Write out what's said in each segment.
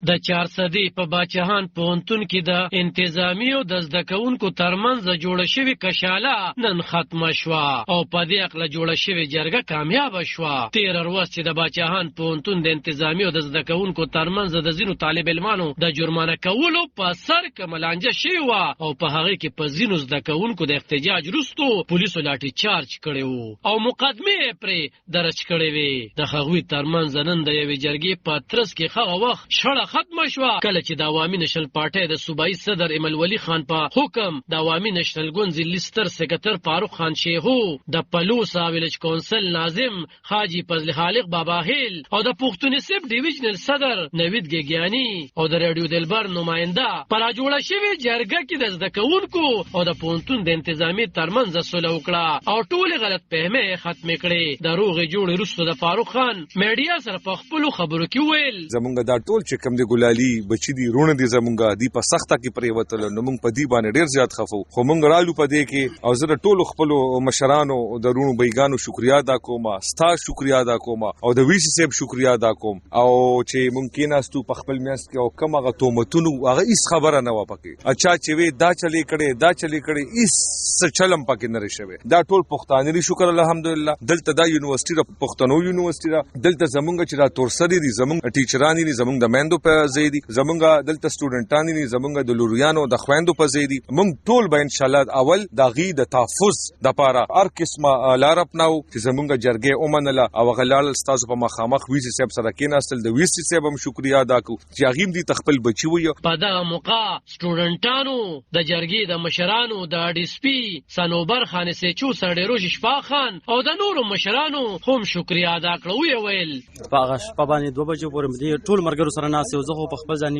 د چارسدي په باچهان پوهنتون کې د انتظامی او د زده کوونکو ترمنځ جوړه شوې کشاله نن ختمه شوه او په دې عقله جوړه شوې جرګه کامیابه شوه. 13 ورځ چې د باچهان پوهنتون د انتظامی او د زده کوونکو ترمنځ د ځینو طالب علمانو د جرمانه کولو په سر کې ملانجه شوې وه او په هغې کې په ځینو زده کوونکو د احتجاج وروستو پولیسو لاټي چارج کړی و او مقدمې پرې درج کړې وې. د هغوی ترمنځ نن د یوې جرګې په ترڅ کې هغه وخت شخړه ختمه شوه کله چې د عوامي نشنل پارټۍ د صوبایي صدر ایمل ولی خان په حکم د عوامي نشنل ګوند ضلعي ستر سکرټر فاروق خان شیخو، د پلوسا ویلج کونسل ناظم حاجی فضل خالق بابا هیل او د پښتونخوا ډیویژنل صدر نوید ګیګیانی او د رادیو دلبر نماینده پر جوړه شوې جرګه کې د زده کوونکو او د پوهنتون د انتظامی ترمنځ صلح وکړه او ټول غلط فهمي ختم کړي. د روغې جوړې وروسته د فاروق خان میډیا سره په خپل خبرو کې ویل زمونږ دا ټول چې کوم دی ګلالي بچی دی رونه دی زمونږ دی په سخته کې پرې وتل نو موږ په دې باندې ډیر زیات خفو خو موږ رالو په دې کې او زه ټول خپل مشرانو د رونو بیګانو شکریا ادا کوم، ستا شکریا ادا کوم او د وی سی صاحب شکریا ادا کوم او چې ممکن استو په خپل میاس کې او کوم هغه تومتونو هغه هیڅ خبره نه و پکې اچھا چې وی دا چلی کړي هیڅ چلم پکې نه رښوي. دا ټول پښتانه شکر الحمدلله. دلته دا یونیورسيټي د پښتنو یونیورسيټي دلته زمونږ چې را تورسري دي زمونږ ټیچرانی دي زمونږ د میندو په زیدي زمونږ دلته سټوډنټانی دي زمونږ د لوریانو د خويندو په زیدي موږ ټول به ان شاء الله اول د غي د تحفظ د پاره هر قسمه لار اپناو چې زمونږ جرګه اومنله او غلال استاد په مخامخ ویسي صاحب سره کېناستل د ویسي صاحب هم شکریا ادا کو چې غیم دي تخپل بچي وي. په دغه موقع سټوډنټانو د جرګې د مشرانو د ډي اس پی سنوبر خان سېچو سړيروج شفا خان او د نورو مشرانو هم شکریا ادا کړو. ویل په شپه باندې 2 بجې پورې مې ټول مرګرو سره ناس یو زه په خپل ځان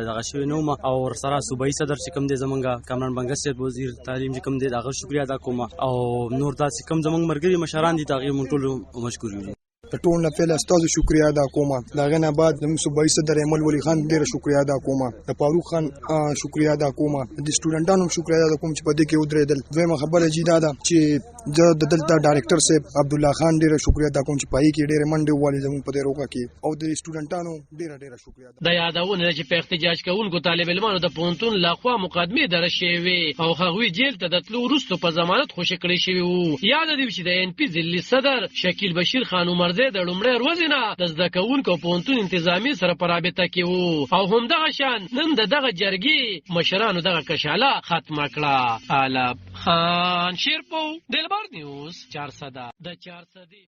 دغه شوی نوم او سره صوبایي صدر چې کوم دی زمونږ کامران بنګس وزیر تعلیم چې کوم دی هغه شکریا ادا کوم او نور داسې کوم زمونږ مرګري مشران دي تاغي مونږ ټول مشکور یو. ټول نه پیل استاد شکریا ادا کوم. داغه نه بعد د صوبایي صدر ایمل ولی خان ډیر شکریا ادا کوم، د فاروق خان شکریا ادا کوم، د سټوډنټانو شکریا ادا کوم چې په دې کې ودرېدل. دویمه خبره جیدا ده چې د دلته ډایریکټر صاحب عبد الله خان ډیر شکریا ادا کوم چې پای کې ډیر منډه والي زموږ په دې روغه کې او د سټوډنټانو ډیر شکریا ادا. د یادونه چې په احتجاج کوونکو طالب علمانو د پونتون لخوا مقدمه درش شوی او هغوی جیل ته د تلو وروسته په ضمانت خوشی کړی شوی وو. یاد دی چې د ان پی ضلعي صدر شکیل بشیر خان عمر د لومړی ورځ نه د زده کوونکو پوهنتون انتظامی سره په رابطه کې وو او همدغه شان نن دغه جرګې مشرانو دغه کشاله ختمه کړه. علب خان شیرپو دلبر نیوز 400 د 400